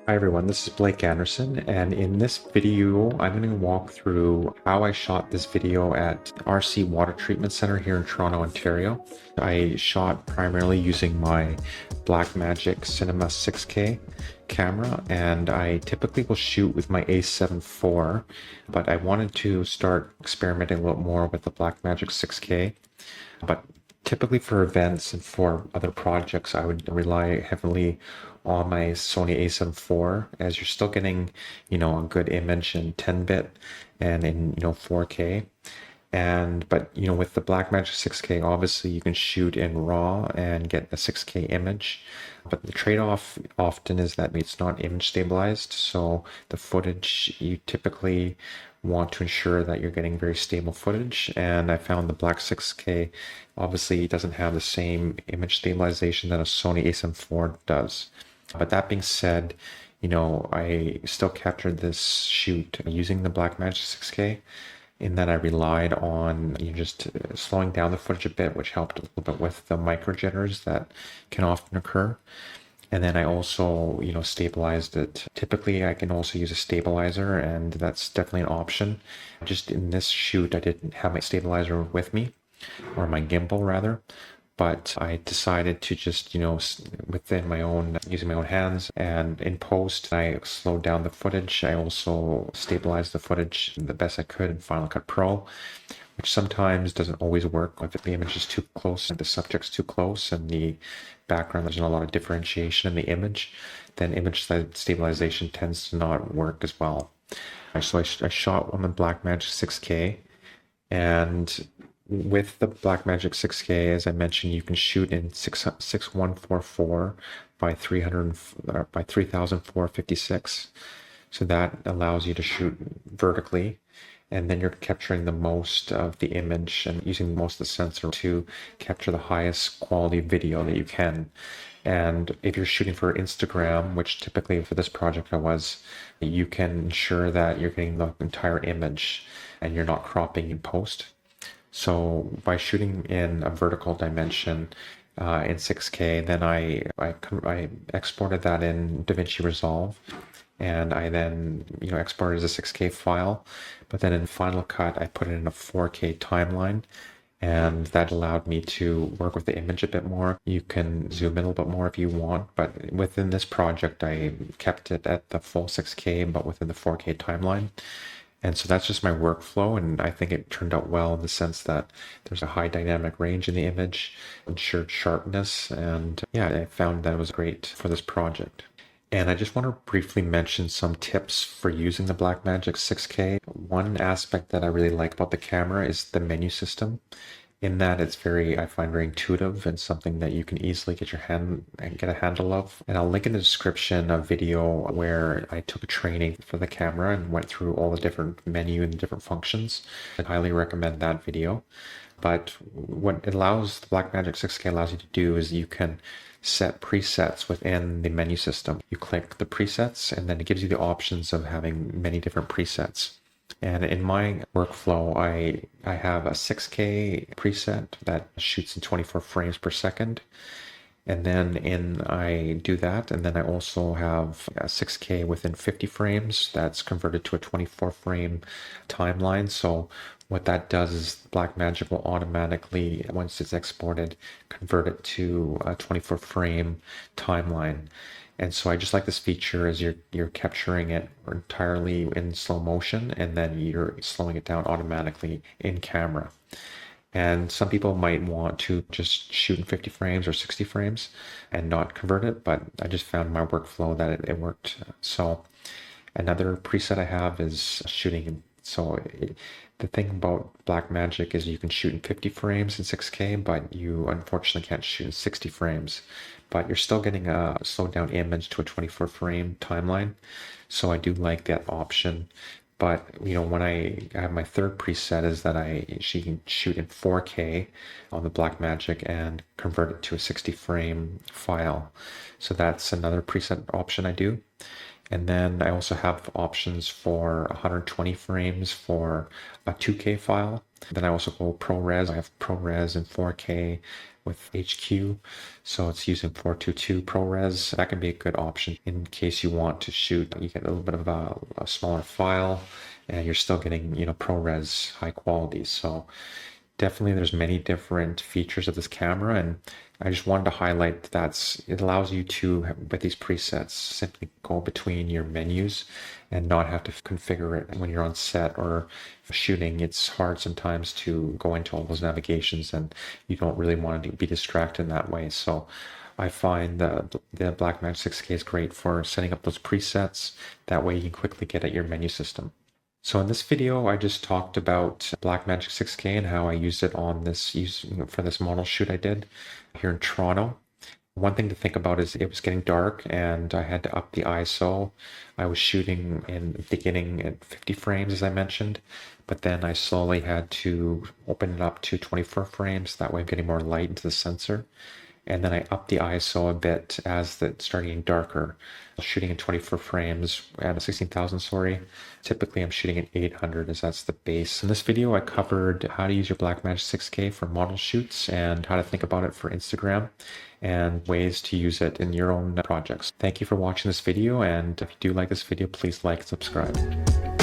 Hi everyone, this is Blake Anderson, and in this video, I'm going to walk through how I shot this video at RC Water Treatment Center here in Toronto, Ontario. I shot primarily using my Blackmagic Cinema 6K camera, and I typically will shoot with my A7 IV, but I wanted to start experimenting a little more with the Blackmagic 6K. But typically for events and for other projects, I would rely heavily on my Sony a7 IV, as you're still getting, a good image in 10-bit and in, 4K. But with the Blackmagic 6K, obviously you can shoot in RAW and get a 6K image. But the trade-off often is that it's not image stabilized. So the footage, you typically want to ensure that you're getting very stable footage. And I found the Black 6K obviously doesn't have the same image stabilization that a Sony a7 IV does. But that being said, I still captured this shoot using the Blackmagic 6K in that I relied on just slowing down the footage a bit, which helped a little bit with the micro jitters that can often occur. And then I also, stabilized it. Typically, I can also use a stabilizer, and that's definitely an option. Just in this shoot, I didn't have my stabilizer with me, or my gimbal rather. But I decided to just, within my own, using my own hands, and in post, I slowed down the footage. I also stabilized the footage the best I could in Final Cut Pro, which sometimes doesn't always work if the image is too close and the subject's too close and the background, there's not a lot of differentiation in the image, then image stabilization tends to not work as well. So I shot on the Blackmagic 6K, and with the Blackmagic 6K, as I mentioned, you can shoot in 6144 by 300 by 3456. So that allows you to shoot vertically, and then you're capturing the most of the image and using most of the sensor to capture the highest quality video that you can. And if you're shooting for Instagram, which typically for this project I was, you can ensure that you're getting the entire image and you're not cropping in post. So by shooting in a vertical dimension in 6K, then I exported that in DaVinci Resolve, and I then exported as a 6K file. But then in Final Cut, I put it in a 4K timeline, and that allowed me to work with the image a bit more. You can zoom in a little bit more if you want, but within this project, I kept it at the full 6K, but within the 4K timeline. And so that's just my workflow, and I think it turned out well in the sense that there's a high dynamic range in the image, ensured sharpness, and yeah, I found that it was great for this project. And I just want to briefly mention some tips for using the Blackmagic 6K. One aspect that I really like about the camera is the menu system, in that I find very intuitive and something that you can easily get a handle of. And I'll link in the description a video where I took a training for the camera and went through all the different menu and different functions. I highly recommend that video. But what the Blackmagic 6K allows you to do is you can set presets within the menu system. You click the presets, and then it gives you the options of having many different presets. And in my workflow, I have a 6K preset that shoots in 24 frames per second. And then I do that, and then I also have a 6K within 50 frames that's converted to a 24 frame timeline. So what that does is Blackmagic will automatically, once it's exported, convert it to a 24 frame timeline. And so I just like this feature as you're capturing it entirely in slow motion, and then you're slowing it down automatically in camera. And some people might want to just shoot in 50 frames or 60 frames and not convert it, but I just found my workflow that it worked. So another preset I have is shooting. The thing about Blackmagic is you can shoot in 50 frames in 6K, but you unfortunately can't shoot in 60 frames. But you're still getting a slowed down image to a 24 frame timeline. So I do like that option. But when I have my third preset is that she can shoot in 4K on the Blackmagic and convert it to a 60 frame file. So that's another preset option I do. And then I also have options for 120 frames for a 2K file. Then I also go ProRes. I have ProRes in 4K, with HQ. So it's using 422 ProRes. That can be a good option in case you want to shoot. You get a little bit of a smaller file and you're still getting, ProRes high quality. So definitely there's many different features of this camera, and I just wanted to highlight that it allows you to, with these presets, simply go between your menus and not have to configure it when you're on set or shooting. It's hard sometimes to go into all those navigations and you don't really want to be distracted in that way. So I find the Blackmagic 6K is great for setting up those presets. That way you can quickly get at your menu system. So in this video, I just talked about Blackmagic 6K and how I used it on for this model shoot I did here in Toronto. One thing to think about is it was getting dark and I had to up the ISO. I was shooting in the beginning at 50 frames, as I mentioned, but then I slowly had to open it up to 24 frames. That way I'm getting more light into the sensor. And then I upped the ISO a bit as it started getting darker. Shooting in 24 frames at a 16,000, sorry. Typically I'm shooting at 800 as that's the base. In this video I covered how to use your Blackmagic 6K for model shoots and how to think about it for Instagram and ways to use it in your own projects. Thank you for watching this video, and if you do like this video, please like and subscribe.